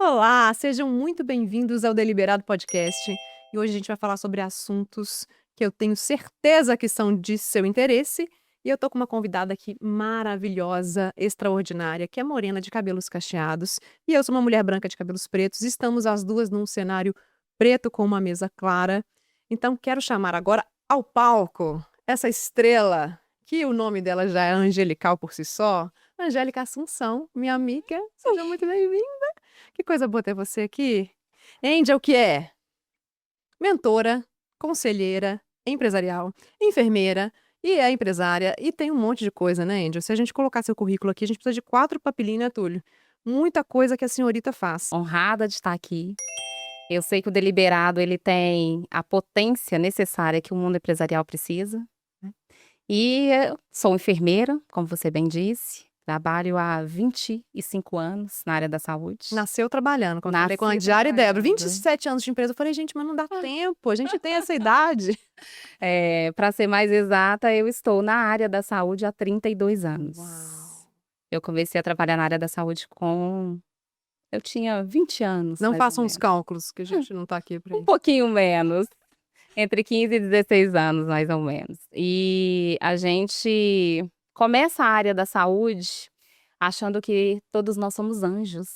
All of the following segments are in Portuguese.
Olá, sejam muito bem-vindos ao Deliberado Podcast. E hoje a gente vai falar sobre assuntos que eu tenho certeza que são de seu interesse. E eu tô com uma convidada aqui maravilhosa, extraordinária, que é morena de cabelos cacheados. E eu sou uma mulher branca de cabelos pretos. Estamos as duas num cenário preto com uma mesa clara. Então quero chamar agora ao palco essa estrela, que o nome dela já é angelical por si só. Angélica Assunção, minha amiga. Seja muito bem-vinda. Que coisa boa ter você aqui. Angel, que é mentora, conselheira, empresarial, enfermeira e é empresária e tem um monte de coisa, né, Angel? Se a gente colocar seu currículo aqui, a gente precisa de 4 papelinhos, né, Túlio? Muita coisa que a senhorita faz. Honrada de estar aqui. Eu sei que o Deliberado ele tem a potência necessária que o mundo empresarial precisa, né. E eu sou enfermeira, como você bem disse, trabalho há 25 anos na área da saúde. Nasceu trabalhando, quando eu falei com a Nasci Diária e Débora. trabalhando. 27 anos de empresa. Eu falei, gente, mas não dá tempo, a gente tem essa idade. Para ser mais exata, eu estou na área da saúde há 32 anos. Uau. Eu comecei a trabalhar na área da saúde eu tinha 20 anos, Não mais ou façam os menos. cálculos, que a gente não tá aqui pra Um isso. pouquinho menos. Entre 15 e 16 anos, mais ou menos. E a gente começa a área da saúde achando que todos nós somos anjos,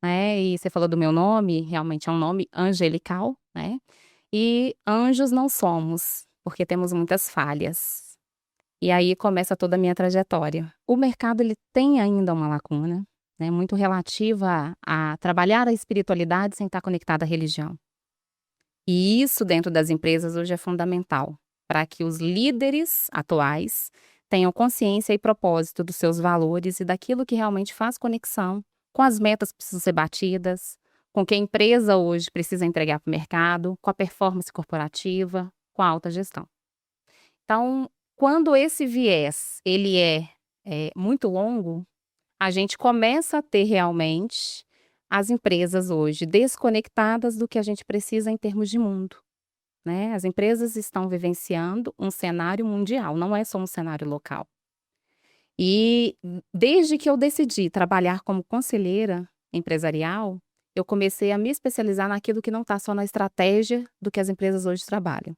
né. E você falou do meu nome, realmente é um nome angelical, né. E anjos não somos, porque temos muitas falhas. E aí começa toda a minha trajetória. O mercado ele tem ainda uma lacuna, né, muito relativa a trabalhar a espiritualidade sem estar conectada à religião. E isso dentro das empresas hoje é fundamental, para que os líderes atuais tenham consciência e propósito dos seus valores e daquilo que realmente faz conexão com as metas que precisam ser batidas, com o que a empresa hoje precisa entregar para o mercado, com a performance corporativa, com a alta gestão. Então, quando esse viés ele é muito longo, a gente começa a ter realmente as empresas hoje desconectadas do que a gente precisa em termos de mundo, né. As empresas estão vivenciando um cenário mundial, não é só um cenário local. E desde que eu decidi trabalhar como conselheira empresarial, eu comecei a me especializar naquilo que não está só na estratégia do que as empresas hoje trabalham.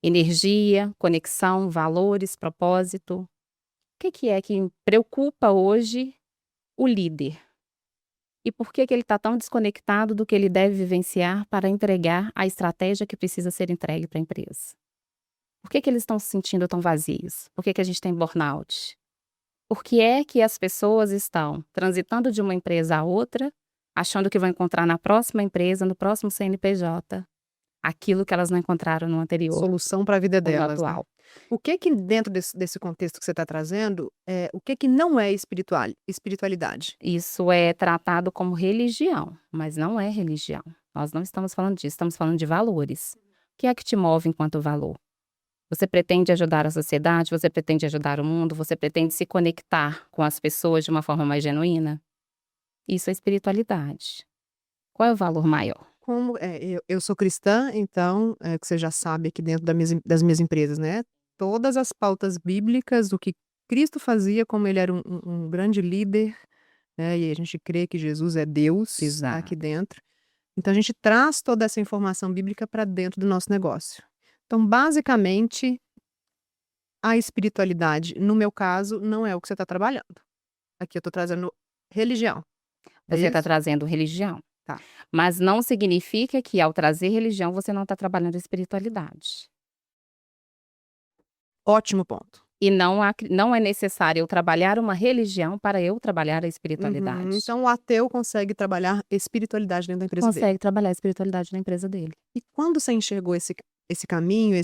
Energia, conexão, valores, propósito. O que é que preocupa hoje o líder? E por que ele está tão desconectado do que ele deve vivenciar para entregar a estratégia que precisa ser entregue para a empresa? Por que eles estão se sentindo tão vazios? Por que a gente tem burnout? Por que é que as pessoas estão transitando de uma empresa a outra, achando que vão encontrar na próxima empresa, no próximo CNPJ, aquilo que elas não encontraram no anterior, Solução para a vida ou no delas, né? atual? O que dentro desse contexto que você está trazendo, o que não é espiritualidade? Isso é tratado como religião, mas não é religião. Nós não estamos falando disso, estamos falando de valores. O que é que te move enquanto valor? Você pretende ajudar a sociedade? Você pretende ajudar o mundo? Você pretende se conectar com as pessoas de uma forma mais genuína? Isso é espiritualidade. Qual é o valor maior? Eu sou cristã, então, que você já sabe aqui dentro das minhas empresas, né? Todas as pautas bíblicas, o que Cristo fazia, como ele era um grande líder, né? E a gente crê que Jesus é Deus aqui Exato. dentro. Então a gente traz toda essa informação bíblica para dentro do nosso negócio. Então, basicamente, a espiritualidade, no meu caso, não é o que você está trabalhando. Aqui eu estou trazendo religião. É Você está isso? trazendo religião. Tá. Mas não significa que ao trazer religião você não está trabalhando a espiritualidade. Ótimo ponto. E não é necessário eu trabalhar uma religião para eu trabalhar a espiritualidade. Então o ateu consegue trabalhar espiritualidade dentro da empresa dele. Consegue trabalhar a espiritualidade na empresa dele. E quando você enxergou esse caminho,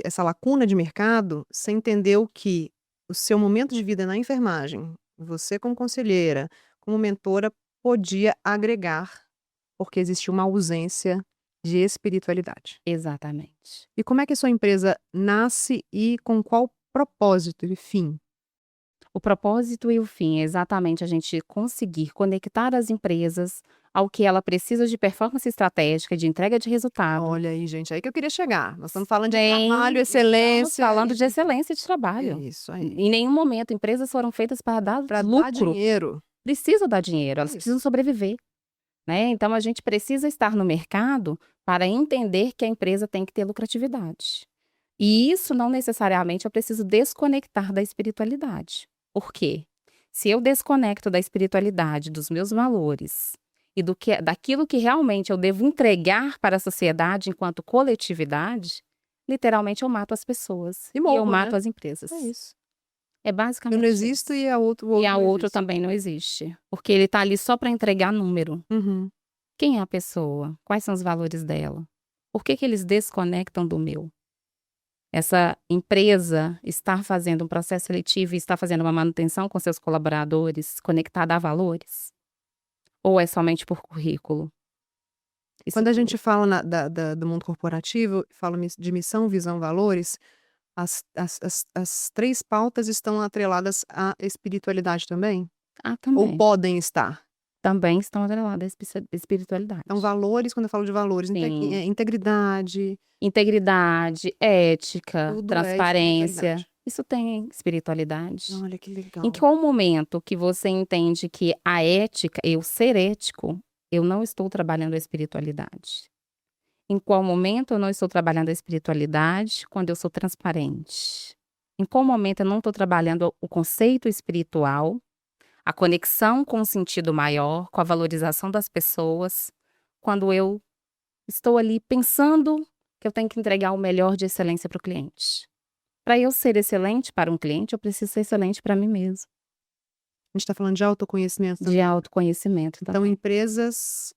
essa lacuna de mercado, você entendeu que o seu momento de vida na enfermagem, você como conselheira, como mentora, podia agregar, porque existia uma ausência de espiritualidade. Exatamente. E como é que a sua empresa nasce e com qual propósito e fim? O propósito e o fim é exatamente a gente conseguir conectar as empresas ao que ela precisa de performance estratégica, de entrega de resultado. Olha aí, gente, aí que eu queria chegar. Nós estamos falando de Estamos trabalho, excelência. falando de excelência de É trabalho. isso aí. Em nenhum momento empresas foram feitas para dar Para dar lucro. dinheiro. Precisam dar dinheiro, elas Isso. precisam sobreviver. né? Então, a gente precisa estar no mercado para entender que a empresa tem que ter lucratividade. E isso não necessariamente eu preciso desconectar da espiritualidade. Por quê? Se eu desconecto da espiritualidade, dos meus valores e daquilo que realmente eu devo entregar para a sociedade enquanto coletividade, literalmente eu mato as pessoas E e eu morro, mato né? as empresas. É isso. É Eu basicamente não existo isso. e o outro E a não outra existe. também não existe, porque ele está ali só para entregar número. Uhum. Quem é a pessoa? Quais são os valores dela? Por que eles desconectam do meu? Essa empresa está fazendo um processo seletivo e está fazendo uma manutenção com seus colaboradores conectada a valores? Ou é somente por currículo? Isso Quando a tudo. gente fala do mundo corporativo, fala de missão, visão, valores, as 3 pautas estão atreladas à espiritualidade também? Ah, Ou também. podem estar? Também estão atreladas à Então, espiritualidade. valores, quando eu falo de valores, Sim. integridade, Integridade, ética, tudo é transparência. espiritualidade. Isso tem espiritualidade. Olha que Em legal. qual momento que você entende que a ética, eu ser ético, eu não estou trabalhando a espiritualidade? Em qual momento eu não estou trabalhando a espiritualidade quando eu sou transparente? Em qual momento eu não estou trabalhando o conceito espiritual, a conexão com o sentido maior, com a valorização das pessoas, quando eu estou ali pensando que eu tenho que entregar o melhor de excelência para o cliente? Para eu ser excelente para um cliente, eu preciso ser excelente para mim mesmo. A gente está falando de autoconhecimento De também. autoconhecimento Então, também. empresas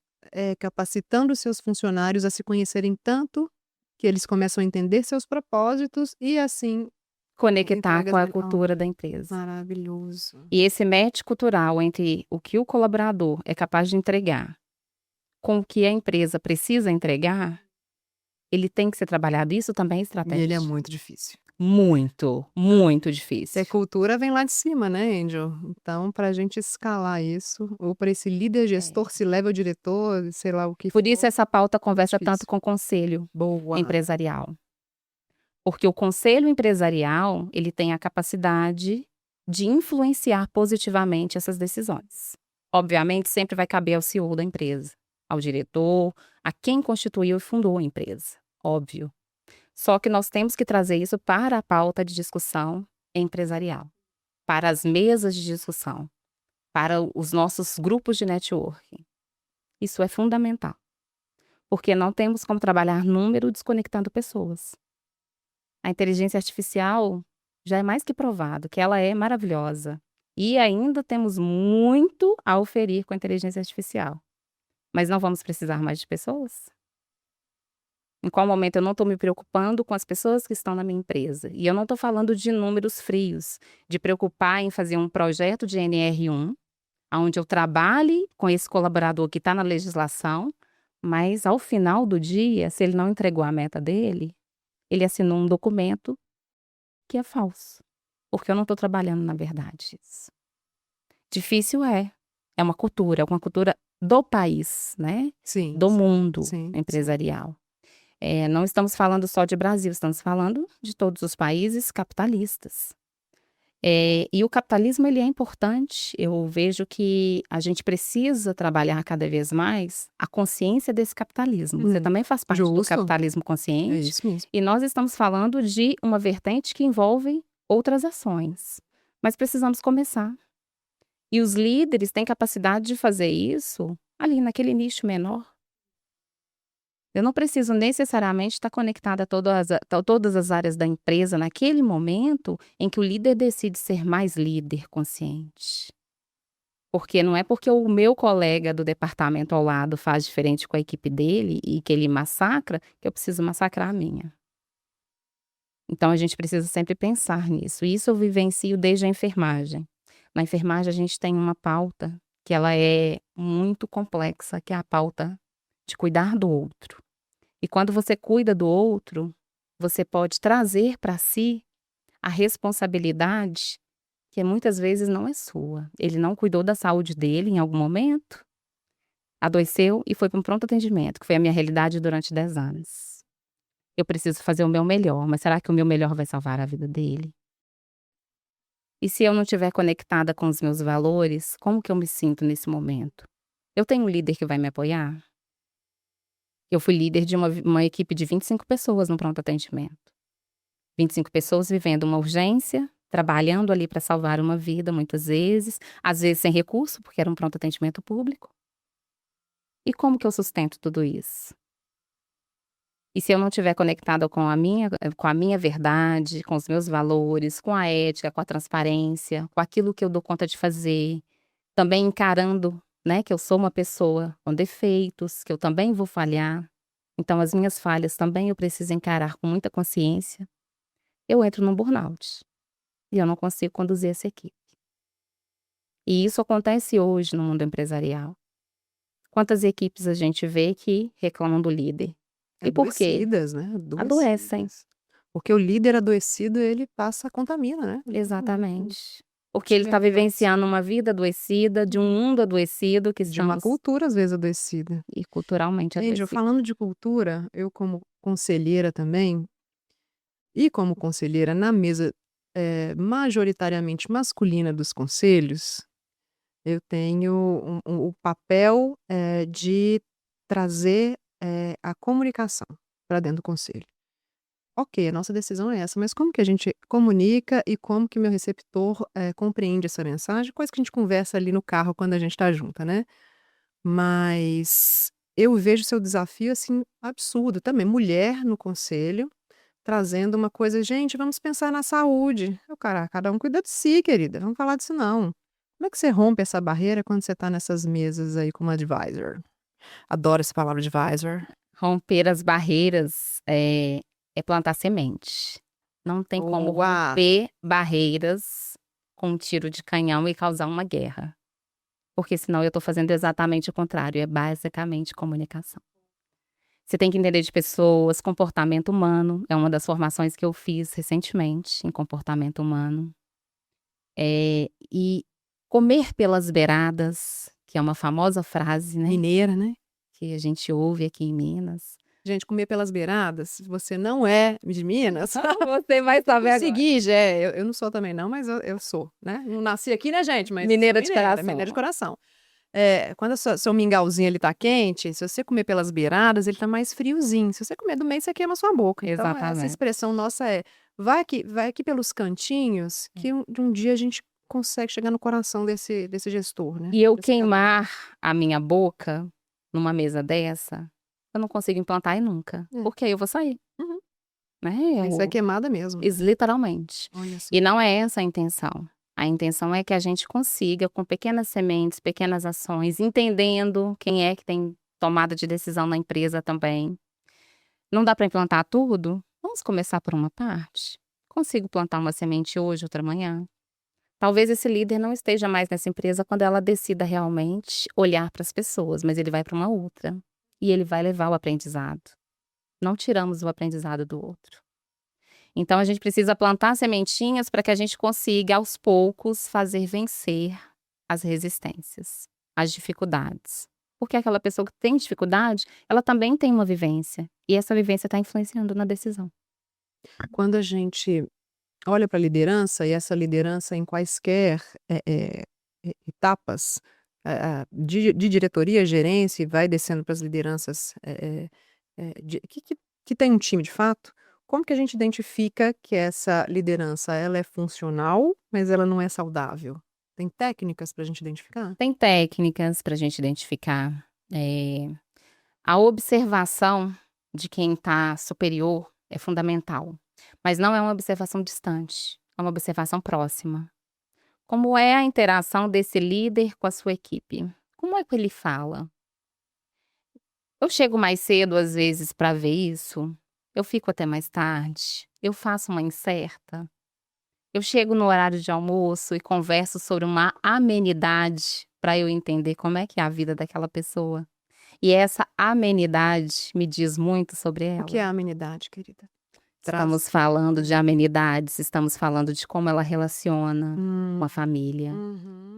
capacitando seus funcionários a se conhecerem tanto que eles começam a entender seus propósitos e assim Conectar entregas com a melhor. cultura da empresa. Maravilhoso. E esse match cultural entre o que o colaborador é capaz de entregar com o que a empresa precisa entregar, ele tem que ser trabalhado. Isso também é E ele é estratégia. muito difícil. Muito, muito Se difícil. a cultura vem lá de cima, né, Angel? Então, para a gente escalar isso, ou para esse líder, gestor, C-level, diretor, sei lá o que Por isso for, essa pauta conversa difícil. tanto com o conselho Boa. empresarial. Porque o conselho empresarial, ele tem a capacidade de influenciar positivamente essas decisões. Obviamente, sempre vai caber ao CEO da empresa, ao diretor, a quem constituiu e fundou a empresa. Óbvio. Só que nós temos que trazer isso para a pauta de discussão empresarial, para as mesas de discussão, para os nossos grupos de networking. Isso é fundamental. Porque não temos como trabalhar número desconectando pessoas. A inteligência artificial já é mais que provado que ela é maravilhosa. E ainda temos muito a oferir com a inteligência artificial. Mas não vamos precisar mais de pessoas? Em qual momento eu não estou me preocupando com as pessoas que estão na minha empresa? E eu não estou falando de números frios, de preocupar em fazer um projeto de NR1, onde eu trabalhe com esse colaborador que está na legislação, mas ao final do dia, se ele não entregou a meta dele, ele assinou um documento que é falso, porque eu não estou trabalhando na verdade isso. Difícil é uma cultura do país, né? Sim. Do mundo sim. empresarial. Não estamos falando só de Brasil, estamos falando de todos os países capitalistas. E o capitalismo ele é importante, eu vejo que a gente precisa trabalhar cada vez mais a consciência desse capitalismo. Você também faz parte do Justo. capitalismo É consciente. isso mesmo. E nós estamos falando de uma vertente que envolve outras ações. Mas precisamos começar. E os líderes têm capacidade de fazer isso ali naquele nicho menor. Eu não preciso necessariamente estar conectada a todas as áreas da empresa naquele momento em que o líder decide ser mais líder consciente. Porque não é porque o meu colega do departamento ao lado faz diferente com a equipe dele e que ele massacra, que eu preciso massacrar a minha. Então a gente precisa sempre pensar nisso. E isso eu vivencio desde a enfermagem. Na enfermagem a gente tem uma pauta que ela é muito complexa, que é a pauta de cuidar do outro. E quando você cuida do outro, você pode trazer para si a responsabilidade que muitas vezes não é sua. Ele não cuidou da saúde dele em algum momento, adoeceu e foi para um pronto atendimento, que foi a minha realidade durante 10 anos. Eu preciso fazer o meu melhor, mas será que o meu melhor vai salvar a vida dele? E se eu não estiver conectada com os meus valores, como que eu me sinto nesse momento? Eu tenho um líder que vai me apoiar? Eu fui líder de uma equipe de 25 pessoas no pronto atendimento. 25 pessoas vivendo uma urgência, trabalhando ali para salvar uma vida muitas vezes, às vezes sem recurso, porque era um pronto atendimento público. E como que eu sustento tudo isso? E se eu não estiver conectada com a minha verdade, com os meus valores, com a ética, com a transparência, com aquilo que eu dou conta de fazer, também encarando, né, que eu sou uma pessoa com defeitos, que eu também vou falhar. Então as minhas falhas também eu preciso encarar com muita consciência. Eu entro num burnout e eu não consigo conduzir essa equipe. E isso acontece hoje no mundo empresarial. Quantas equipes a gente vê que reclamam do líder? E por quê? Adoecidas, né? Adoecem. Porque o líder adoecido, ele contamina, né? Exatamente. Porque ele está vivenciando uma vida adoecida, de um mundo adoecido que De uma cultura, às vezes, adoecida. E culturalmente Gente, adoecido. falando de cultura, eu como conselheira também, e como conselheira na mesa majoritariamente masculina dos conselhos, eu tenho o papel de trazer a comunicação para dentro do conselho. Ok, a nossa decisão é essa, mas como que a gente comunica e como que meu receptor compreende essa mensagem? Coisa que a gente conversa ali no carro quando a gente está junta, né? Mas eu vejo seu desafio assim absurdo também. Mulher no conselho, trazendo uma coisa, gente, vamos pensar na saúde. Cara, cada um cuida de si, querida. Vamos falar disso não. Como é que você rompe essa barreira quando você está nessas mesas aí como advisor? Adoro essa palavra advisor. Romper as barreiras é plantar semente. Não tem como romper barreiras com um tiro de canhão e causar uma guerra. Porque senão eu estou fazendo exatamente o contrário, é basicamente comunicação. Você tem que entender de pessoas, comportamento humano, é uma das formações que eu fiz recentemente em comportamento humano. E comer pelas beiradas, que é uma famosa frase, né? Mineira, né? Que a gente ouve aqui em Minas. Gente, comer pelas beiradas, se você não é de Minas, você vai saber agora. Seguir, eu não sou também não, mas eu sou, né? Não nasci aqui, né, gente? Mas mineira de coração. Mineira de coração. Quando o seu mingauzinho ele tá quente, se você comer pelas beiradas, ele tá mais friozinho. Se você comer do meio, você queima a sua boca. Então, Exatamente. essa expressão nossa vai aqui pelos cantinhos, que de um dia a gente consegue chegar no coração desse gestor, né? E eu queimar a minha boca numa mesa dessa, eu não consigo implantar nunca. Porque aí eu vou sair. Uhum. Né? Isso é queimada mesmo. Literalmente. E não é essa a intenção. A intenção é que a gente consiga, com pequenas sementes, pequenas ações, entendendo quem é que tem tomada de decisão na empresa também. Não dá para implantar tudo? Vamos começar por uma parte. Consigo plantar uma semente hoje, outra amanhã? Talvez esse líder não esteja mais nessa empresa quando ela decida realmente olhar para as pessoas, mas ele vai para uma outra. E ele vai levar o aprendizado. Não tiramos o aprendizado do outro. Então, a gente precisa plantar sementinhas para que a gente consiga, aos poucos, fazer vencer as resistências, as dificuldades. Porque aquela pessoa que tem dificuldade, ela também tem uma vivência. E essa vivência está influenciando na decisão. Quando a gente olha para a liderança, e essa liderança em quaisquer etapas de diretoria, gerência, e vai descendo para as lideranças que tem um time de fato, como que a gente identifica que essa liderança ela é funcional, mas ela não é saudável? Tem técnicas para a gente identificar? Tem técnicas para a gente identificar. A observação de quem está superior é fundamental. Mas não é uma observação distante, é uma observação próxima. Como é a interação desse líder com a sua equipe? Como é que ele fala? Eu chego mais cedo, às vezes, para ver isso. Eu fico até mais tarde. Eu faço uma incerta. Eu chego no horário de almoço e converso sobre uma amenidade para eu entender como é que é a vida daquela pessoa. E essa amenidade me diz muito sobre ela. O que é a amenidade, querida? Estamos falando de amenidades, estamos falando de como ela relaciona com a família.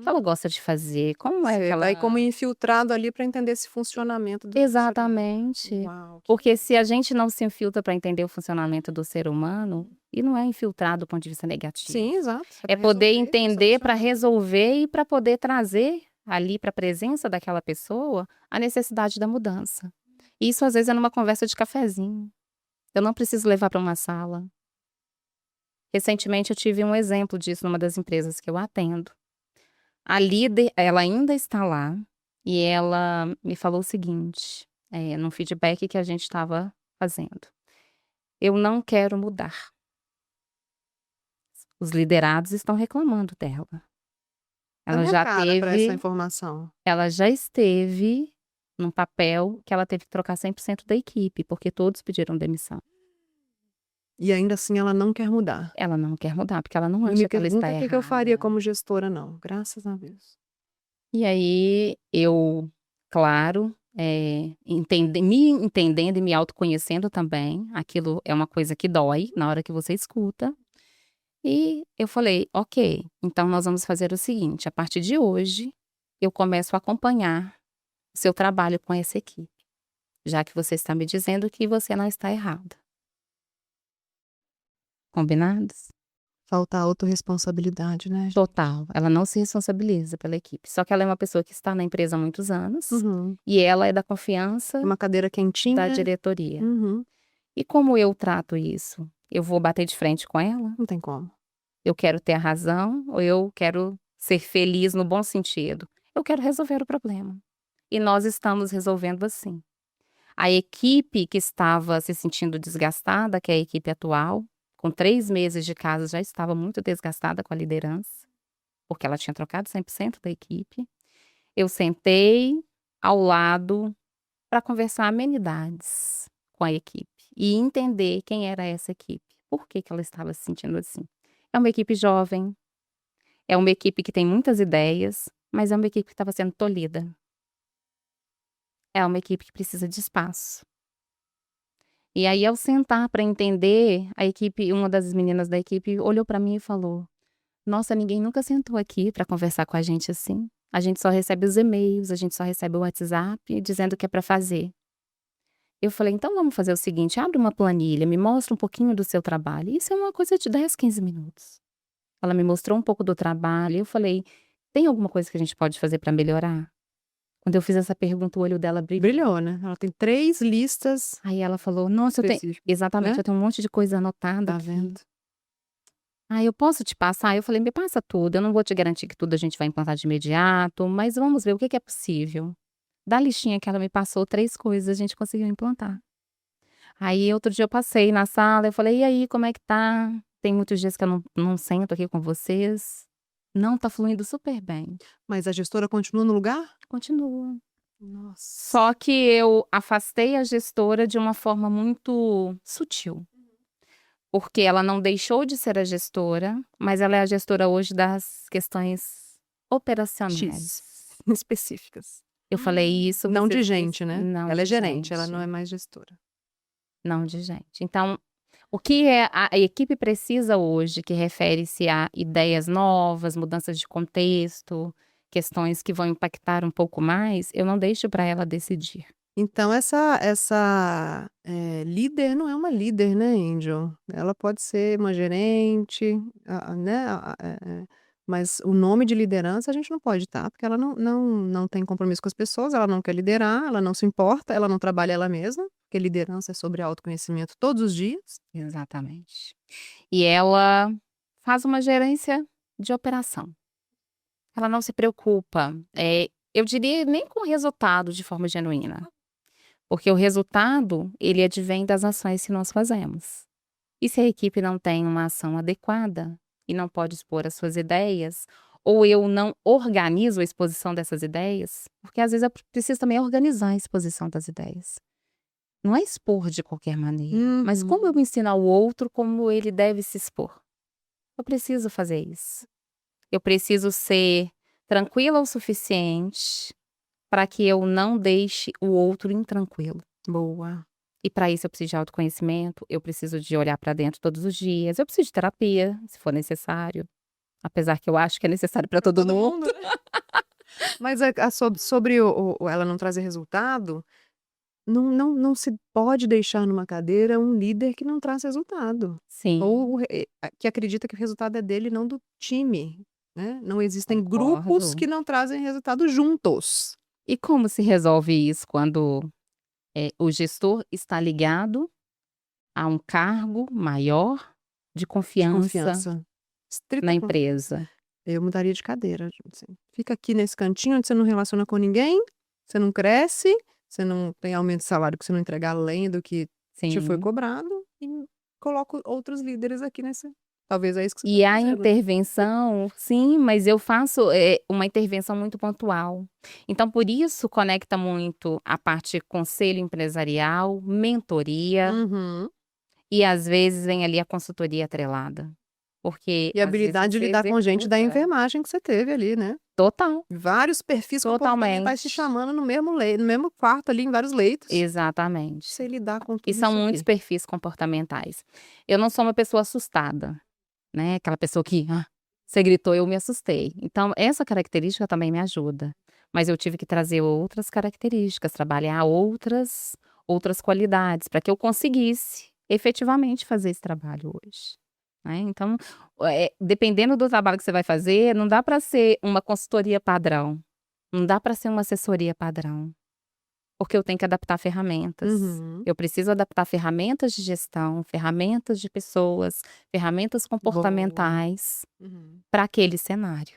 Ela gosta de fazer, como é que ela... Vai como infiltrado ali para entender esse funcionamento do Exatamente. Uau, porque se a gente não se infiltra para entender o funcionamento do ser humano, e não é infiltrado do ponto de vista negativo. Sim, exato. É poder entender para resolver e para poder trazer ali para a presença daquela pessoa a necessidade da mudança. Isso às vezes é numa conversa de cafezinho. Eu não preciso levar para uma sala. Recentemente eu tive um exemplo disso numa das empresas que eu atendo. A líder, ela ainda está lá e ela me falou o seguinte, num feedback que a gente estava fazendo. Eu não quero mudar. Os liderados estão reclamando dela. Tá Ela minha já cara pra essa teve, informação. ela já esteve num papel que ela teve que trocar 100% da equipe, porque todos pediram demissão. E ainda assim ela não quer mudar. Ela não quer mudar, porque ela não Não acha me que ela está pergunta o que eu faria errada. como gestora, não. Graças a Deus. E aí eu, claro, me entendendo e me autoconhecendo também, aquilo é uma coisa que dói na hora que você escuta. E eu falei, ok, então nós vamos fazer o seguinte, a partir de hoje eu começo a acompanhar o seu trabalho com essa equipe, já que você está me dizendo que você não está errada. Combinados? Falta autorresponsabilidade, né, gente? Total. Ela não se responsabiliza pela equipe. Só que ela é uma pessoa que está na empresa há muitos anos Uhum. e ela é da confiança Uma cadeira da quentinha. diretoria. Uhum. E como eu trato isso? Eu vou bater de frente com ela? Não tem como. Eu quero ter a razão ou eu quero ser feliz no bom sentido? Eu quero resolver o problema. E nós estamos resolvendo assim. A equipe que estava se sentindo desgastada, que é a equipe atual, com 3 meses de casa já estava muito desgastada com a liderança, porque ela tinha trocado 100% da equipe. Eu sentei ao lado para conversar amenidades com a equipe e entender quem era essa equipe. Por que que ela estava se sentindo assim? É uma equipe jovem, é uma equipe que tem muitas ideias, mas é uma equipe que estava sendo tolhida. É uma equipe que precisa de espaço. E aí, ao sentar para entender, a equipe, uma das meninas da equipe olhou para mim e falou: Nossa, ninguém nunca sentou aqui para conversar com a gente assim. A gente só recebe os e-mails, a gente só recebe o WhatsApp dizendo que é para fazer. Eu falei: Então vamos fazer o seguinte, abre uma planilha, me mostra um pouquinho do seu trabalho. Isso é uma coisa de 10, 15 minutos. Ela me mostrou um pouco do trabalho. Eu falei: Tem alguma coisa que a gente pode fazer para melhorar? Quando eu fiz essa pergunta, o olho dela brilhou. Brilhou, né? Ela tem 3 listas Aí ela falou: Nossa, eu tenho. específicas, Exatamente, né? eu tenho um monte de coisa anotada Tá aqui. vendo? Ah, eu posso te passar? Eu falei: Me passa tudo. Eu não vou te garantir que tudo a gente vai implantar de imediato, mas vamos ver o que que é possível. Da listinha que ela me passou, 3 coisas a gente conseguiu implantar. Aí outro dia eu passei na sala, eu falei: E aí, como é que tá? Tem muitos dias que eu não sento aqui com vocês. Não, tá fluindo super bem. Mas a gestora continua no lugar? Continua. Nossa. Só que eu afastei a gestora de uma forma muito sutil. Porque ela não deixou de ser a gestora, mas ela é a gestora hoje das questões operacionais. X. Específicas. Eu falei isso, Não você de gente, né? não Ela é de gerente, ela não é gente, mais gestora. não de gente. Então, o que a equipe precisa hoje, que refere-se a ideias novas, mudanças de contexto, questões que vão impactar um pouco mais, eu não deixo para ela decidir. Então essa líder não é uma líder, né, Angel? Ela pode ser uma gerente, né, mas o nome de liderança a gente não pode estar, porque ela não tem compromisso com as pessoas, ela não quer liderar, ela não se importa, ela não trabalha ela mesma, porque liderança é sobre autoconhecimento todos os dias. Exatamente. E ela faz uma gerência de operação. Ela não se preocupa, eu diria nem com o resultado de forma genuína. Porque o resultado, ele advém das ações que nós fazemos. E se a equipe não tem uma ação adequada e não pode expor as suas ideias, ou eu não organizo a exposição dessas ideias, porque às vezes é preciso também organizar a exposição das ideias. Não é expor de qualquer maneira, mas como eu ensino ao outro como ele deve se expor? Eu preciso fazer isso. Eu preciso ser tranquila o suficiente para que eu não deixe o outro intranquilo. Boa. E para isso eu preciso de autoconhecimento, eu preciso de olhar para dentro todos os dias, eu preciso de terapia, se for necessário. Apesar que eu acho que é necessário para todo mundo. Né? Mas sobre ela não trazer resultado, não se pode deixar numa cadeira um líder que não traz resultado. Sim. Ou que acredita que o resultado é dele e não do time. né? Não existem grupos Concordo. que não trazem resultado juntos. E como se resolve isso quando o gestor está ligado a um cargo maior de De confiança confiança. na Estrita con empresa? Eu mudaria de cadeira, assim. Fica aqui nesse cantinho onde você não relaciona com ninguém, você não cresce, você não tem aumento de salário, que você não entrega além do que te foi Sim. cobrado, e coloco outros líderes aqui nesse talvez é isso que você tá E a fazendo. intervenção, sim, mas eu faço, uma intervenção muito pontual. Então por isso conecta muito a parte conselho empresarial, mentoria Uhum. e às vezes vem ali a consultoria atrelada. Porque E a às vezes habilidade de você lidar com gente da executa enfermagem que você teve ali, né. total, Vários perfis comportamentais se totalmente. chamando no mesmo quarto ali, em vários leitos. Exatamente. Sei lidar com E tudo são isso muitos aqui. perfis comportamentais. Eu não sou uma pessoa assustada, né, aquela pessoa que: "Ah, você gritou, eu me assustei". Então essa característica também me ajuda, mas eu tive que trazer outras características, trabalhar outras qualidades, para que eu conseguisse efetivamente fazer esse trabalho hoje, né. Então, dependendo do trabalho que você vai fazer, não dá para ser uma consultoria padrão, não dá para ser uma assessoria padrão. Porque eu tenho que adaptar ferramentas. Uhum. Eu preciso adaptar ferramentas de gestão, ferramentas de pessoas, ferramentas Boa. comportamentais Uhum. para aquele cenário.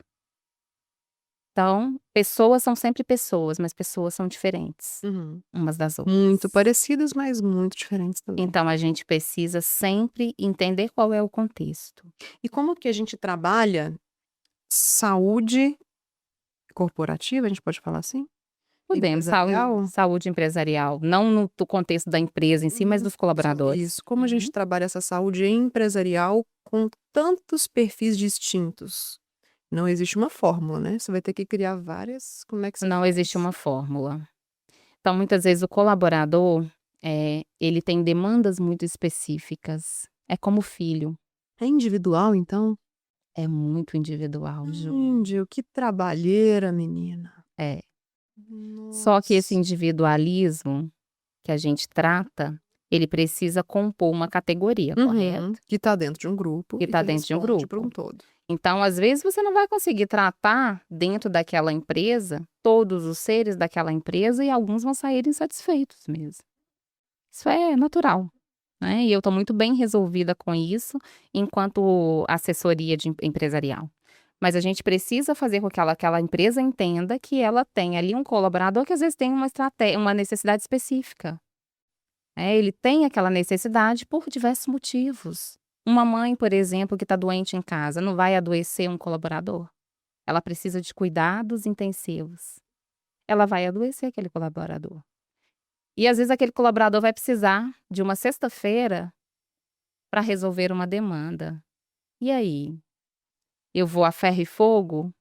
Então, pessoas são sempre pessoas, mas pessoas são diferentes Uhum. umas das Muito outras. parecidas, mas muito diferentes também. Então a gente precisa sempre entender qual é o contexto. E como que a gente trabalha saúde corporativa, a gente pode falar assim? Podemos, Empresarial? saúde empresarial, não no do contexto da empresa em si, mas Uhum. dos colaboradores. Isso. Como a gente Uhum. trabalha essa saúde empresarial com tantos perfis distintos? Não existe uma fórmula, né, você vai ter que criar várias como é que você Não existe faz? uma fórmula. Então, muitas vezes o colaborador, ele tem demandas muito específicas. É como filho, É individual então? é muito individual, Ju. Que trabalheira menina. É. Só que esse Nossa. individualismo que a gente trata, ele precisa compor uma categoria, Uhum. correto? Que tá dentro de um grupo Que e está que dentro de um responde por um grupo. todo. Então, às vezes, você não vai conseguir tratar dentro daquela empresa todos os seres daquela empresa e alguns vão sair insatisfeitos mesmo. Isso é natural. Né, e eu estou muito bem resolvida com isso, enquanto assessoria de empresarial. Mas a gente precisa fazer com que aquela empresa entenda que ela tem ali um colaborador que às vezes tem uma necessidade específica, ele tem aquela necessidade por diversos motivos. Uma mãe, por exemplo, que está doente em casa, não vai adoecer um colaborador? Ela precisa de cuidados intensivos. Ela vai adoecer aquele colaborador. E às vezes aquele colaborador vai precisar de uma sexta-feira para resolver uma demanda. E aí? Eu vou a ferro e fogo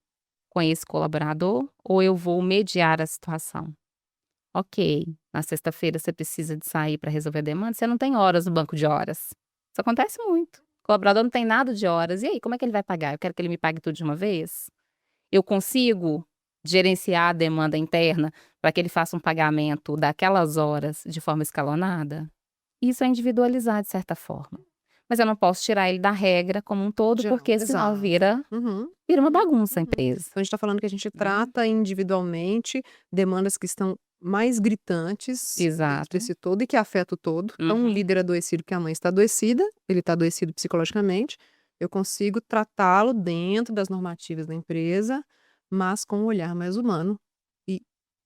com esse colaborador ou eu vou mediar a situação? Ok, na sexta-feira você precisa de sair para resolver a demanda, você não tem horas no banco de horas. Isso acontece muito. O colaborador não tem nada de horas. E aí, como é que ele vai pagar? Eu quero que ele me pague tudo de uma vez? Eu consigo gerenciar a demanda interna para que ele faça um pagamento daquelas horas de forma escalonada? Isso é individualizar de certa forma. Mas eu não posso tirar ele da regra como um todo, Geral, porque senão exato. vira Uhum. vira uma bagunça a Uhum. empresa, Então a gente tá falando que a gente né. trata individualmente demandas que estão mais gritantes dentro Exato. desse todo e que afeta o todo. Então um Uhum. líder adoecido que a mãe está adoecida, ele está adoecido psicologicamente, eu consigo tratá-lo dentro das normativas da empresa, mas com um olhar mais humano e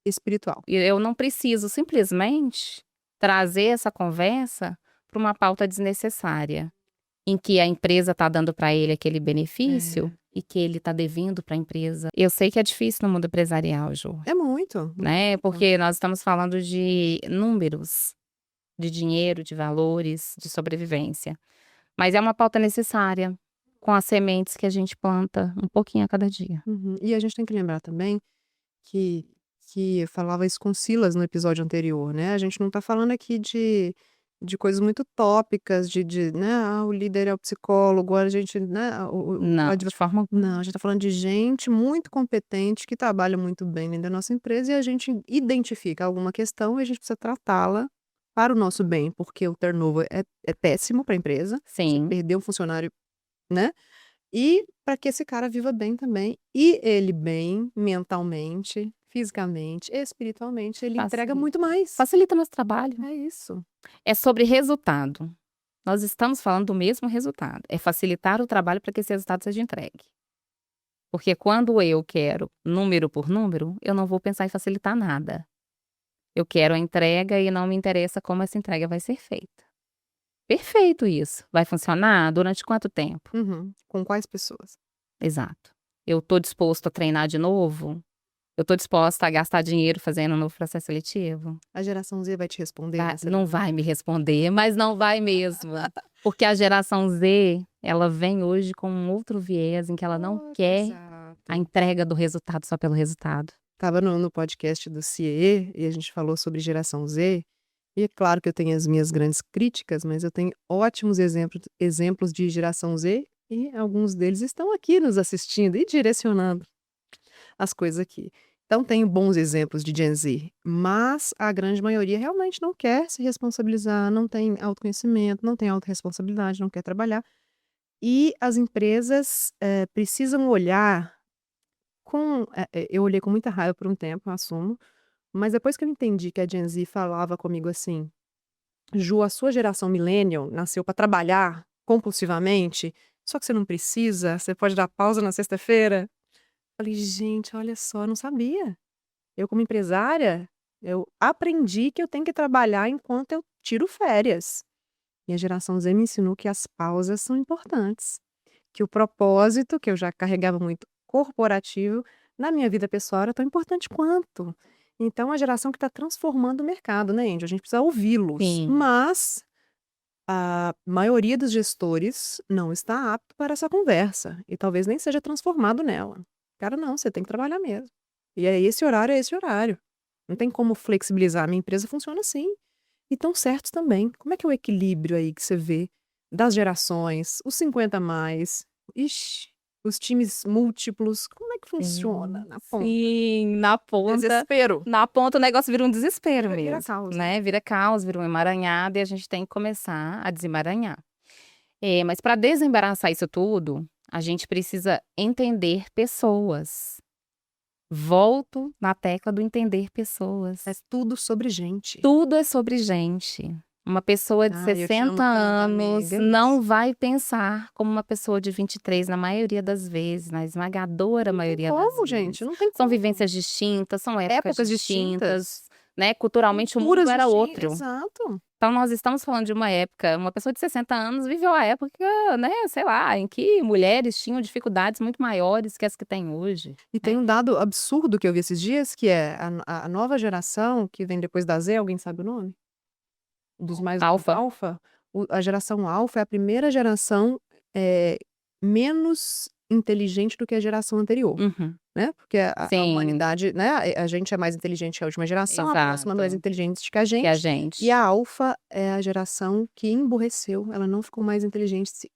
espiritual. E eu não preciso simplesmente trazer essa conversa para uma pauta desnecessária, em que a empresa está dando para ele aquele benefício e que ele está devendo para a empresa. Eu sei que é difícil no mundo empresarial, Ju, É muito, né, muito. porque nós estamos falando de números, de dinheiro, de valores, de sobrevivência. Mas é uma pauta necessária, com as sementes que a gente planta um pouquinho a cada dia. Uhum. E a gente tem que lembrar também que eu falava isso com Silas no episódio anterior, né, a gente não tá falando aqui de coisas muito tópicas né, o líder é o psicólogo, a gente, né, o Não, advo de forma não, a gente tá falando de gente muito competente que trabalha muito bem dentro da nossa empresa e a gente identifica alguma questão e a gente precisa tratá-la para o nosso bem, porque o turnover é péssimo para a empresa, você sim, perdeu um funcionário, né, E para que esse cara viva bem também. E ele bem mentalmente, fisicamente, espiritualmente, ele entrega Facilita. muito mais. Facilita nosso trabalho. É isso. É sobre resultado. Nós estamos falando do mesmo resultado. É facilitar o trabalho para que esse resultado seja entregue. Porque quando eu quero número por número, eu não vou pensar em facilitar nada. Eu quero a entrega e não me interessa como essa entrega vai ser feita. Perfeito isso. Vai funcionar? Durante quanto tempo? Uhum. Com quais pessoas? Exato. Eu estou disposto a treinar de novo? Eu estou disposta a gastar dinheiro fazendo um novo processo seletivo? A geração Z vai te responder Não vai me responder, mas não vai mesmo. Porque a geração Z, ela vem hoje com um outro viés em que ela não quer a Exato. entrega do resultado só pelo resultado. Estava no podcast do CIE e a gente falou sobre geração Z. E é claro que eu tenho as minhas grandes críticas, mas eu tenho ótimos exemplos de geração Z e alguns deles estão aqui nos assistindo e direcionando as coisas aqui. Então, tenho bons exemplos de Gen Z, mas a grande maioria realmente não quer se responsabilizar, não tem autoconhecimento, não tem autorresponsabilidade, não quer trabalhar. E as empresas precisam olhar eu olhei com muita raiva por um tempo, eu assumo, mas depois que eu entendi que a Gen Z falava comigo assim: Ju, a sua geração millennial nasceu para trabalhar compulsivamente, só que você não precisa, você pode dar pausa na sexta-feira. Falei, gente, olha só, eu não sabia. Eu, como empresária, eu aprendi que eu tenho que trabalhar enquanto eu tiro férias. E a geração Z me ensinou que as pausas são importantes, que o propósito, que eu já carregava muito corporativo, na minha vida pessoal era tão importante quanto. Então, a geração que está transformando o mercado, né, Andy? A gente precisa ouvi-los. Sim. Mas a maioria dos gestores não está apto para essa conversa e talvez nem seja transformado nela. Cara, não, você tem que trabalhar mesmo. E é esse horário, é esse horário. Não tem como flexibilizar. Minha empresa funciona assim. E estão certos também. Como é que é o equilíbrio aí que você vê das gerações, os 50 a mais, ixi, os times múltiplos, como é que funciona na ponta? Sim, na ponta. Desespero. Na ponta o negócio vira um desespero Vira mesmo, caos. né? Vira caos, vira um emaranhado e a gente tem que começar a desemaranhar. Mas para desembaraçar isso tudo, a gente precisa entender pessoas. Volto na tecla do entender pessoas. É tudo sobre gente. Tudo é sobre gente. Uma pessoa de Eu te 60 amo tanto, anos amiga. não vai pensar como uma pessoa de 23 na maioria das vezes, na esmagadora maioria das Como, vezes. gente? Não tem São como. vivências distintas, são épocas Épocas distintas, né? Culturalmente o mundo Culturas era distintas, outro. exato. Então nós estamos falando de uma época, uma pessoa de 60 anos viveu a época, né, sei lá, em que mulheres tinham dificuldades muito maiores que as que têm hoje. E tem um dado absurdo que eu vi esses dias, que é a nova geração que vem depois da Z, alguém sabe o nome? Dos mais Alfa. alfa, a geração alfa é a primeira geração menos inteligente do que a geração anterior, Uhum. né? Porque a Sim. humanidade, né? A gente é mais inteligente que a última geração, a próxima mais Exato. inteligente que a Que a gente. gente. E a alfa é a geração que emburreceu, ela não ficou mais inteligente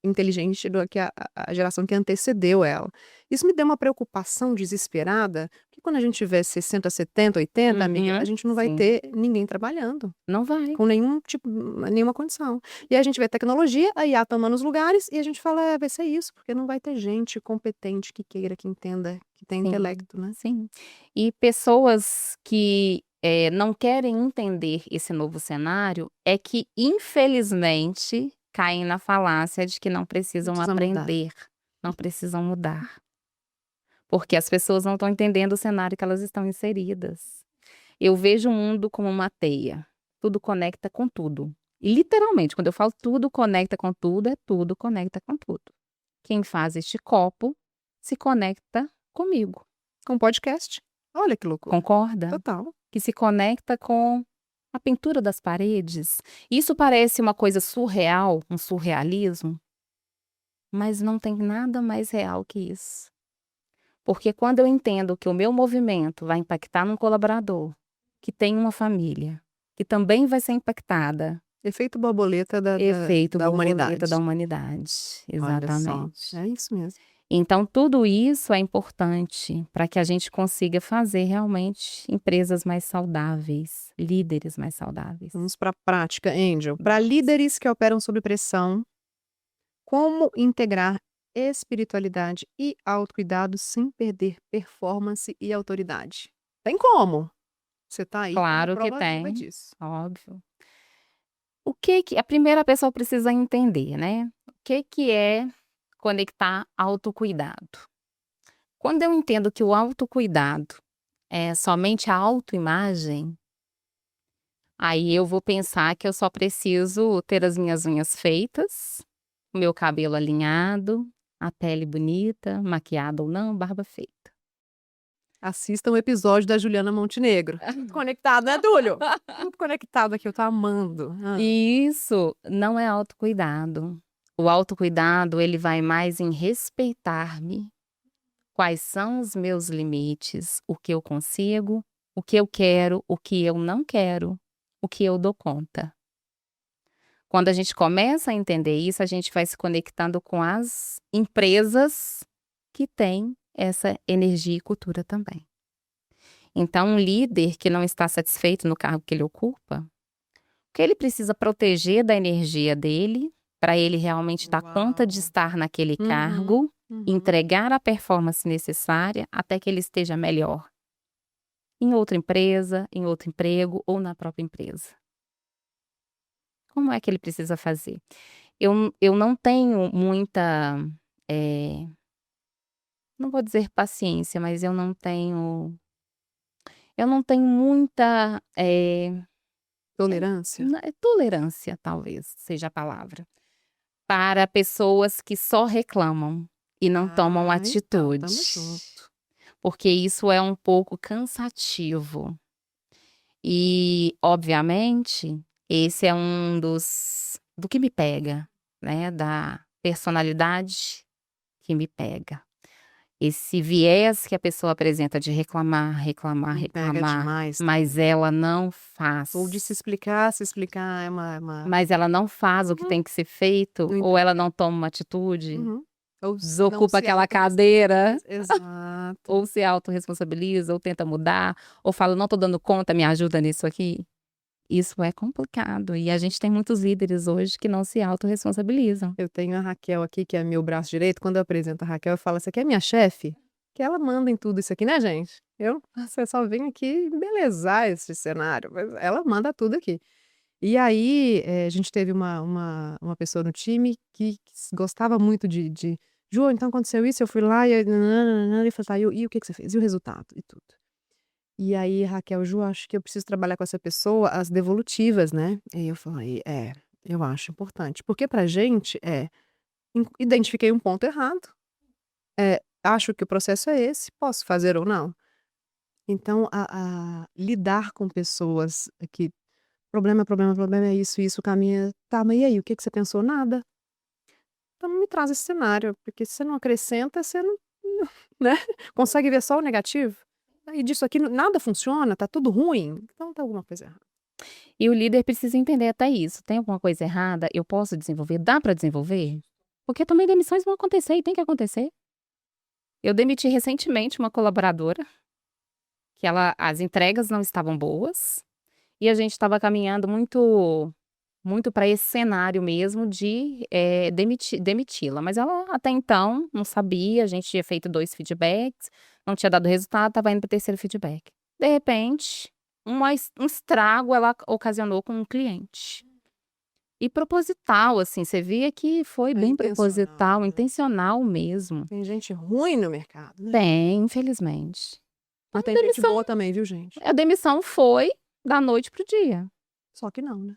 do que a geração que antecedeu ela. Isso me deu uma preocupação desesperada, porque quando a gente tiver 60, 70, 80, amiga, a gente não vai Sim. ter ninguém trabalhando. Não vai. Com nenhuma condição. E aí a gente vê tecnologia, a IA tomando os lugares, e a gente fala, vai ser isso, porque não vai ter gente competente que queira, que entenda, que tem intelecto, né? Sim. E pessoas que não querem entender esse novo cenário é que, infelizmente, caem na falácia de que não precisam Precisa mudar. aprender, não precisam mudar. Porque as pessoas não estão entendendo o cenário que elas estão inseridas. Eu vejo o mundo como uma teia. Tudo conecta com tudo. E, literalmente, quando eu falo tudo conecta com tudo, é tudo conecta com tudo. Quem faz este copo se conecta comigo. Com podcast. Olha que loucura. Concorda? Total. Que se conecta com a pintura das paredes. Isso parece uma coisa surreal, um surrealismo, mas não tem nada mais real que isso. Porque quando eu entendo que o meu movimento vai impactar num colaborador, que tem uma família, que também vai ser impactada. Efeito borboleta da Borboleta humanidade. da humanidade. Exatamente. Olha só. É isso mesmo. Então, tudo isso é importante para que a gente consiga fazer realmente empresas mais saudáveis, líderes mais saudáveis. Vamos para a prática, Angel. Para líderes que operam sob pressão, como integrar espiritualidade e autocuidado sem perder performance e autoridade? Tem como. Você tá aí como Claro que prova viva tem, disso. óbvio. O que que a primeira pessoa precisa entender, né, o que é conectar autocuidado. Quando eu entendo que o autocuidado é somente a autoimagem, aí eu vou pensar que eu só preciso ter as minhas unhas feitas, o meu cabelo alinhado, a pele bonita, maquiada ou não, barba feita. Assista um episódio da Juliana Montenegro. Tudo conectado, né, Túlio? Tudo conectado aqui, eu tô amando. E isso não é autocuidado. O autocuidado, ele vai mais em respeitar-me, quais são os meus limites, o que eu consigo, o que eu quero, o que eu não quero, o que eu dou conta. Quando a gente começa a entender isso, a gente vai se conectando com as empresas que têm essa energia e cultura também. Então, um líder que não está satisfeito no cargo que ele ocupa, o que ele precisa proteger da energia dele, para ele realmente dar conta de Uau. estar naquele Uhum, cargo, uhum. entregar a performance necessária até que ele esteja melhor em outra empresa, em outro emprego ou na própria empresa. Como é que ele precisa fazer? Eu não tenho muita, eh, não vou dizer paciência, mas eu não tenho muita, Tolerância? tolerância, talvez seja a palavra, para pessoas que só reclamam e não tomam Então, atitude, tamo junto. porque isso é um pouco cansativo. E, obviamente, esse é um do que me pega, né, da personalidade que me pega. Esse viés que a pessoa apresenta de reclamar, reclamar, Me pega reclamar, demais mas também. ela não faz. Ou de se explicar é uma Mas ela não faz o que Uhum. tem que ser feito, Não ou ela entrega. não toma uma atitude, Uhum. Ou não desocupa se aquela cadeira, autorresponsabiliza. Exato. ou se autorresponsabiliza, ou tenta mudar, ou fala: "Não tô dando conta, me ajuda nisso aqui". Isso é complicado e a gente tem muitos líderes hoje que não se autorresponsabilizam. Eu tenho a Raquel aqui, que é meu braço direito, quando eu apresento a Raquel, eu falo: "Essa aqui é minha chefe", que ela manda em tudo isso aqui, né, gente? Você só vem aqui embelezar esse cenário, mas ela manda tudo aqui. E aí, a gente teve uma pessoa no time que gostava muito de: "Ju, então aconteceu isso, eu fui lá e nã-nã-nã-nã", ele falou: "Tá, e o que que você fez? E o resultado?" E tudo. E aí, Raquel: "Ju, acho que eu preciso trabalhar com essa pessoa as devolutivas, né". Aí eu falei: "É, eu acho importante", porque pra gente identifiquei um ponto errado, acho que o processo é esse, posso fazer ou não? Então a lidar com pessoas que problema, problema, problema é isso, o caminho é tá, mas e aí, o que que você pensou? Nada. Então não me traz esse cenário, porque se você não acrescenta, você não né, consegue ver só o negativo. Aí disso aqui nada funciona, tá tudo ruim, então tá alguma coisa errada. E o líder precisa entender até isso. Tem alguma coisa errada? Eu posso desenvolver? Dá para desenvolver? Porque também demissões vão acontecer e tem que acontecer. Eu demiti recentemente uma colaboradora, que as entregas não estavam boas, e a gente estava caminhando muito para esse cenário mesmo de, demiti-la, mas ela até então não sabia, a gente tinha feito 2 feedbacks, não tinha dado resultado, estava indo para o 3º feedback. De repente, um estrago ela ocasionou com um cliente. E proposital, assim, você via que foi É bem intencional, proposital, né. intencional mesmo. Tem gente ruim no mercado, né. Tem, infelizmente. Mas Então tem gente boa também, viu, gente. a demissão foi da noite para o dia. Só que não, né.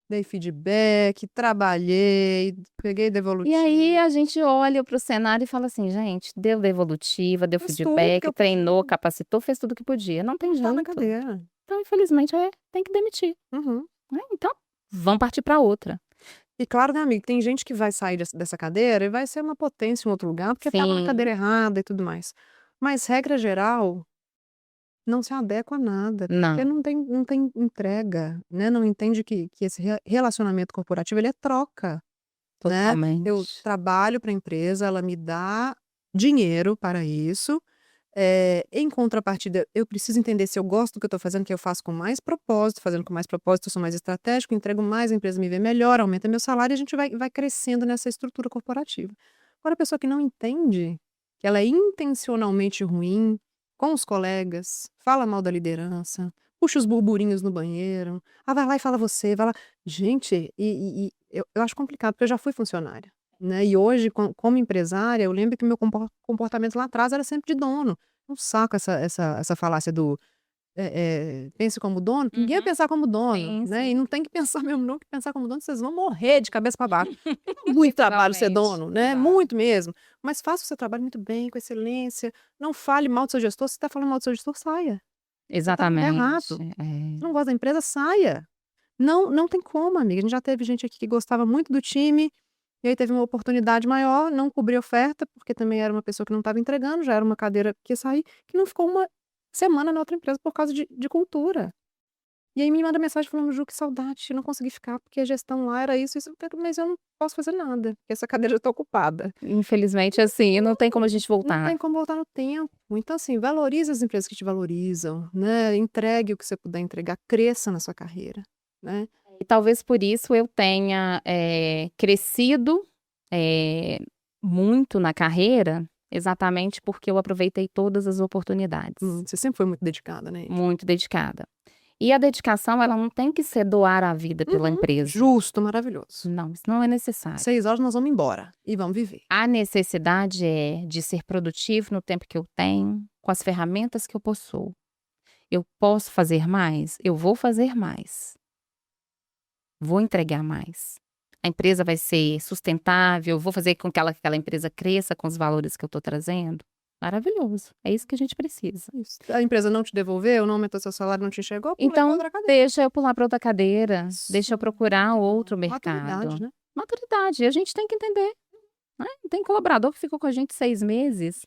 Dei feedback, trabalhei, peguei E aí devolutivo, a gente olha para o cenário e fala assim: "Gente, deu devolutiva, deu fiz tudo que feedback, eu treinou, podia, capacitou, fez tudo o que podia, não tem não tá na jeito". cadeira. Então, infelizmente, tem que demitir, Uhum. né, então vamos partir para outra. E claro, né, amigo, tem gente que vai sair dessa cadeira e vai ser uma potência em outro lugar, porque estava na Sim, cadeira errada e tudo mais. Mas regra geral, não se adequa a nada, porque não, não tem entrega, né, não entende que esse relacionamento corporativo ele é troca, né. Eu totalmente. trabalho para a empresa, ela me dá dinheiro para isso, Em contrapartida, eu preciso entender se eu gosto do que eu estou fazendo, que eu faço com mais propósito, fazendo com mais propósito, eu sou mais estratégico, entrego mais, a empresa me vê melhor, aumenta meu salário e a gente vai crescendo nessa estrutura corporativa. Agora, a pessoa que não entende que ela é intencionalmente ruim com os colegas, fala mal da liderança, puxa os burburinhos no banheiro, vai lá e fala você, vai lá. Gente, eu acho complicado, porque eu já fui funcionária, né? E hoje, como empresária, eu lembro que meu comportamento lá atrás era sempre de dono. Um saco essa falácia do pense como dono, que ninguém vai Uhum. pensar como dono, Sim, né? E sim. não tem que pensar mesmo, não, que pensar como dono, vocês vão morrer de cabeça para baixo. É muito trabalho ser Realmente. dono, né? Exato. Muito mesmo. Mas faça o seu trabalho muito bem, com excelência. Não fale mal do seu gestor. Se você está falando mal do seu gestor, saia. Você tá Exatamente. errado. Se não gosta da empresa, saia. Não tem como, amiga. A gente já teve gente aqui que gostava muito do time, e aí teve uma oportunidade maior, não cobriu oferta, porque também era uma pessoa que não estava entregando, já era uma cadeira que ia sair, que não ficou uma semana na outra empresa por causa de cultura. E aí me manda mensagem falando: "Ju, que saudade, não consegui ficar porque a gestão lá era isso, isso", mas eu não posso fazer nada, porque essa cadeira já está ocupada. Infelizmente, assim, não tem como a gente Não voltar. tem como voltar no tempo. Então, assim, valorize as empresas que te valorizam, né, entregue o que você puder entregar, cresça na sua carreira, né. E talvez por isso eu tenha, crescido, muito na carreira, exatamente porque eu aproveitei todas as oportunidades. Você sempre foi muito dedicada, né. Muito dedicada. E a dedicação, ela não tem que ser doar a vida pela empresa. Justo, maravilhoso. Não, isso não é necessário. 6 horas nós vamos embora e vamos viver. A necessidade é de ser produtivo no tempo que eu tenho, com as ferramentas que eu possuo. Eu posso fazer mais? Eu vou fazer mais. Vou entregar mais. A empresa vai ser sustentável, vou fazer com que aquela empresa cresça com os valores que eu estou trazendo. Maravilhoso. É isso que a gente precisa. Isso. A empresa não te devolveu, não aumentou seu salário, não te enxergou, pula pra Então, outra cadeira. deixa eu pular para outra cadeira, deixa eu procurar outro Maturidade, mercado. né. Maturidade, a gente tem que entender, né. Tem colaborador que ficou com a gente 6 meses,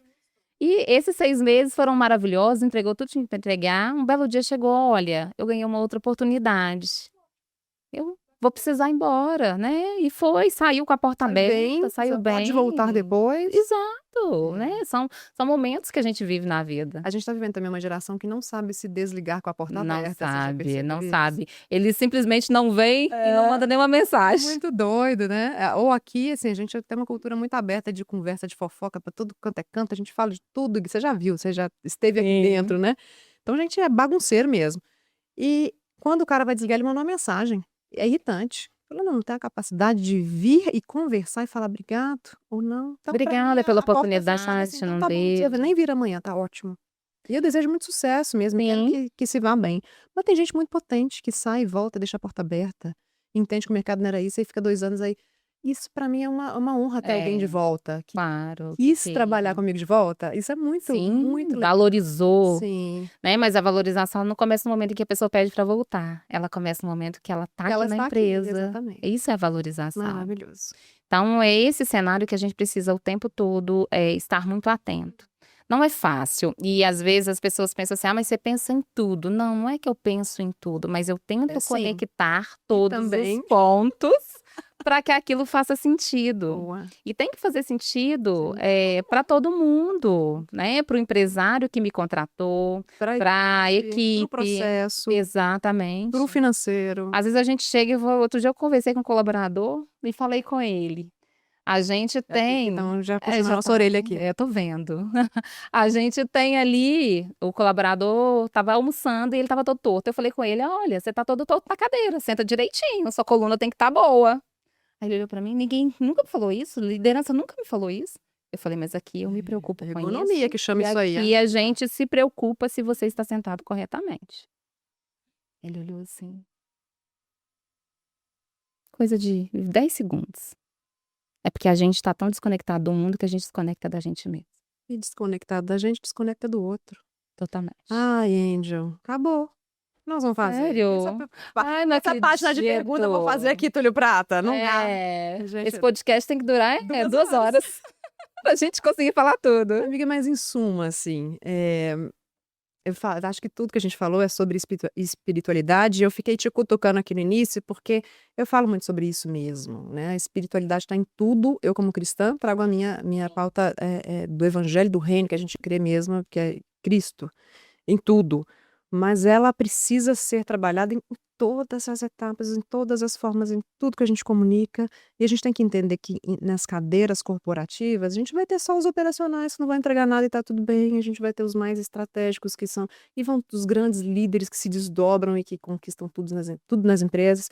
e esses 6 meses foram maravilhosos, entregou tudo que tinha pra entregar, um belo dia chegou: "Olha, eu ganhei uma outra oportunidade, eu vou precisar ir embora", né, e foi, saiu com a porta aberta, saiu Você bem. pode voltar depois. Exato, né, são momentos que a gente vive na vida. A gente tá vivendo também uma geração que não sabe se desligar com a porta Não aberta, você já sabe, não percebeu isso? sabe. Ele simplesmente não vem e não manda nenhuma mensagem. Muito doido, né. Ou aqui, assim, a gente tem uma cultura muito aberta de conversa, de fofoca pra tudo quanto é canto, a gente fala de tudo, que você já viu, você já esteve aqui Sim. dentro, né. Então a gente é bagunceiro mesmo. E quando o cara vai desligar, ele manda uma mensagem. É irritante. Fala: "Não tem a capacidade de vir e conversar e falar obrigado ou não". Então pra mim Obrigada pela a porta oportunidade, fechada, assim, você então não tá bom, você teve. nem vira amanhã, tá ótimo. E eu desejo muito sucesso mesmo, quero Sim. que se vá bem. Mas tem gente muito potente que sai e volta, deixa a porta aberta, entende que o mercado não era isso, aí fica 2 anos aí. Isso pra mim é uma honra ter alguém de É, volta, que claro, que quis trabalhar queira. comigo de volta. Isso é muito, Sim, muito legal. valorizou, Sim. né, mas a valorização não começa no momento em que a pessoa pede pra voltar, ela começa no momento que ela tá Que ela aqui na está aqui, empresa. exatamente. Isso é a valorização. Maravilhoso. Então é esse cenário que a gente precisa o tempo todo, estar muito atento. Não é fácil, e às vezes as pessoas pensam assim: "Ah, mas você pensa em tudo". Não, não é que eu penso em tudo, mas eu tento Sim. conectar todos também. os pontos para que aquilo faça sentido. Boa. E tem que fazer sentido, Sim. para todo mundo, né, para o empresário que me contratou, para a Pro equipe. processo, Exatamente. pro financeiro. Às vezes a gente chega outro dia eu conversei com um colaborador e falei com ele: "A gente tem". Então já puxando a Já nossa tá, orelha aqui. tô vendo. A gente tem ali, o colaborador estava almoçando e ele estava todo torto. Eu falei com ele: "Olha, você tá todo torto na cadeira, senta direitinho, sua coluna tem que estar boa". Aí ele olhou pra mim: "Ninguém nunca me falou isso, liderança nunca me falou isso". Eu falei: "Mas aqui eu me preocupo com Ergonomia isso, que chama e isso aí, aqui a gente se preocupa se você está sentado corretamente". Ele olhou assim, coisa de 10 segundos. É porque a gente tá tão desconectado do mundo que a gente desconecta da gente mesmo. E desconectado da gente, desconecta do outro. Totalmente. Ai, Angel, acabou. Nós vamos fazer. Sério? Ai, não Essa página de pergunta eu vou fazer acredito. aqui, Túlio Prata. Não dá. Gente, esse Gente, podcast tem que durar 2 2 horas pra gente conseguir falar tudo. amiga, mas em suma, assim, acho que tudo que a gente falou é sobre espiritualidade. Eu fiquei te cutucando aqui no início, porque eu falo muito sobre isso mesmo, né? A espiritualidade está em tudo. Eu, como cristã, trago a minha pauta do evangelho do reino, que a gente crê mesmo, que é Cristo, em tudo. Mas ela precisa ser trabalhada em todas as etapas, em todas as formas, em tudo que a gente comunica. E a gente tem que entender que nas cadeiras corporativas, a gente vai ter só os operacionais que não vão entregar nada e tá tudo bem. A gente vai ter os mais estratégicos que são, e vão os grandes líderes que se desdobram e que conquistam tudo nas empresas.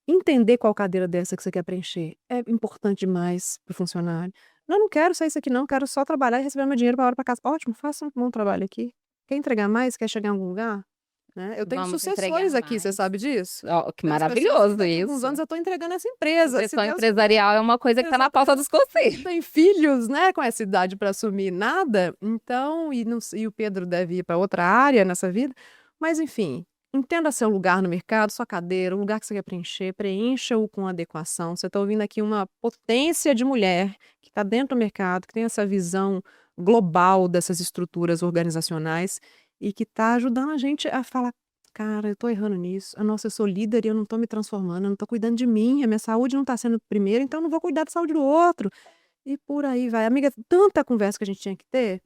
Entender qual cadeira dessa que você quer preencher é importante demais para o funcionário. Não quero sair isso aqui não, quero só trabalhar e receber meu dinheiro para hora para casa. Ótimo, faça um bom trabalho aqui. Quer entregar mais? Quer chegar em algum lugar? Né? Eu tenho Vamos entregar sucessores aqui, você mais. sabe disso? Ó, que As pessoas maravilhoso daqui a alguns isso. anos eu estou entregando essa empresa. Se Gestão Deus empresarial é uma coisa que está na pauta dos conselhos. tem filhos, né, com essa idade para assumir nada, então, e o Pedro deve ir para outra área nessa vida, mas enfim, entenda seu lugar no mercado, sua cadeira, o lugar que você quer preencher, preencha-o com adequação. Você está ouvindo aqui uma potência de mulher que está dentro do mercado, que tem essa visão global dessas estruturas organizacionais e que está ajudando a gente a falar, cara, eu tô errando nisso. Nossa, eu sou líder e eu não tô me transformando, eu não tô cuidando de mim, a minha saúde não tá sendo primeiro, então eu não vou cuidar da saúde do outro. E por aí vai. Amiga, tanta conversa que a gente tinha que ter.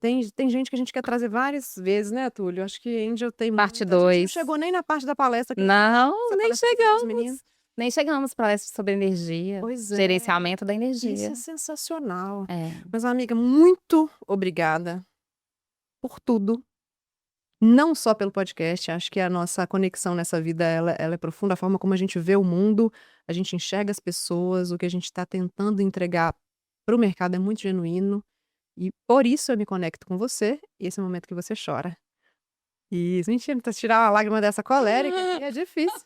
Tem gente que a gente quer trazer várias vezes, né, Túlio? Acho que Angel tem Parte muita. A gente não 2. chegou nem na parte da palestra. Não, Essa nem palestra que você fez pros meninos. chegamos. Nem chegamos para palestra sobre energia, Pois é. gerenciamento da Isso energia. é sensacional. É. Mas, amiga, muito obrigada por tudo. Não só pelo podcast, acho que a nossa conexão nessa vida ela é profunda, a forma como a gente vê o mundo, a gente enxerga as pessoas, o que a gente está tentando entregar para o mercado é muito genuíno, e por isso eu me conecto com você, e esse é o momento que você chora. Isso, mentira, tirar uma lágrima dessa colérica aqui é difícil.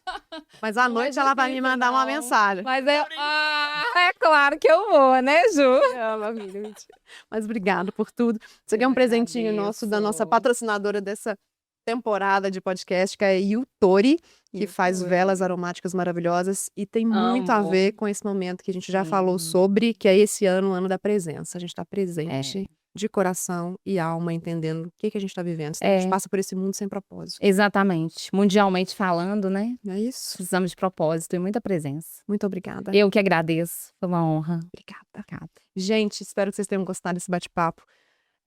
Mas à noite ela vai me mandar uma mensagem. Mas é claro que eu vou, né, Ju? Ela, amiga, mentira. Mas obrigado por tudo. Isso aqui é um presentinho nosso da nossa patrocinadora dessa temporada de podcast, que é a Yutori, que faz velas aromáticas maravilhosas e tem muito a Amo. ver com esse momento que a gente já falou sobre, que é esse ano, o ano da presença. A gente está presente de coração e alma, entendendo o que a gente está vivendo. Senão a gente passa por esse mundo sem propósito. Exatamente. Mundialmente falando, né? Não é isso? Precisamos de propósito e muita presença. Muito obrigada. Eu que agradeço. Foi uma honra. Obrigada. Gente, espero que vocês tenham gostado desse bate-papo.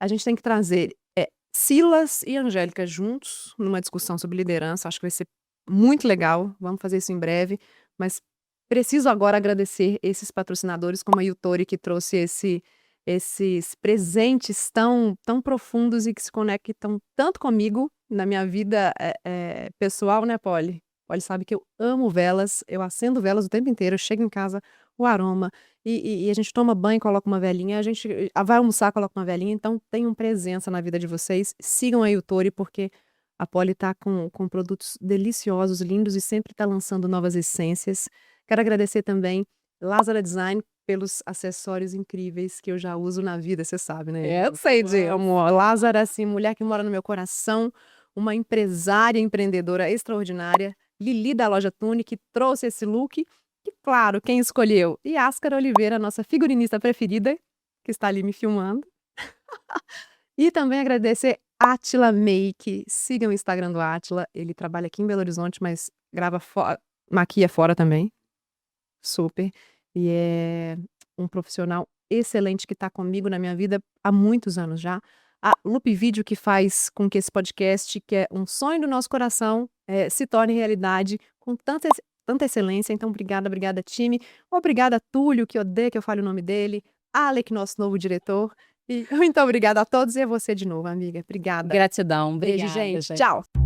A gente tem que trazer Silas e Angélica juntos numa discussão sobre liderança. Acho que vai ser muito legal. Vamos fazer isso em breve. Mas preciso agora agradecer esses patrocinadores, como a Yutori, que trouxe esses presentes tão profundos e que se conectam tanto comigo na minha vida pessoal, né, Polly? Polly sabe que eu amo velas, eu acendo velas o tempo inteiro, eu chego em casa, o aroma, e a gente toma banho, coloca uma velinha, a gente vai almoçar, coloca uma velinha, então tenham presença na vida de vocês, sigam a Yutori, porque a Polly tá com produtos deliciosos, lindos, e sempre tá lançando novas essências. Quero agradecer também Lázara Design pelos acessórios incríveis que eu já uso na vida, você sabe, né? Eu sei de amor. Lázara, assim, mulher que mora no meu coração, uma empresária, empreendedora extraordinária. Lili da loja Tune, que trouxe esse look. E claro, quem escolheu? Yáscara Oliveira, nossa figurinista preferida, que está ali me filmando. E também agradecer Átila Make. Sigam o Instagram do Átila. Ele trabalha aqui em Belo Horizonte, mas maquia fora também. Super. E é um profissional excelente que está comigo na minha vida há muitos anos já. A Loop Video, que faz com que esse podcast, que é um sonho do nosso coração, se torne realidade com tanta excelência. Então, obrigada, time. Obrigada, Túlio, que odeia que eu fale o nome dele. Alec, nosso novo diretor. E muito obrigada a todos e a você de novo, amiga. Obrigada. Gratidão. Beijo, Obrigada, gente. Tchau.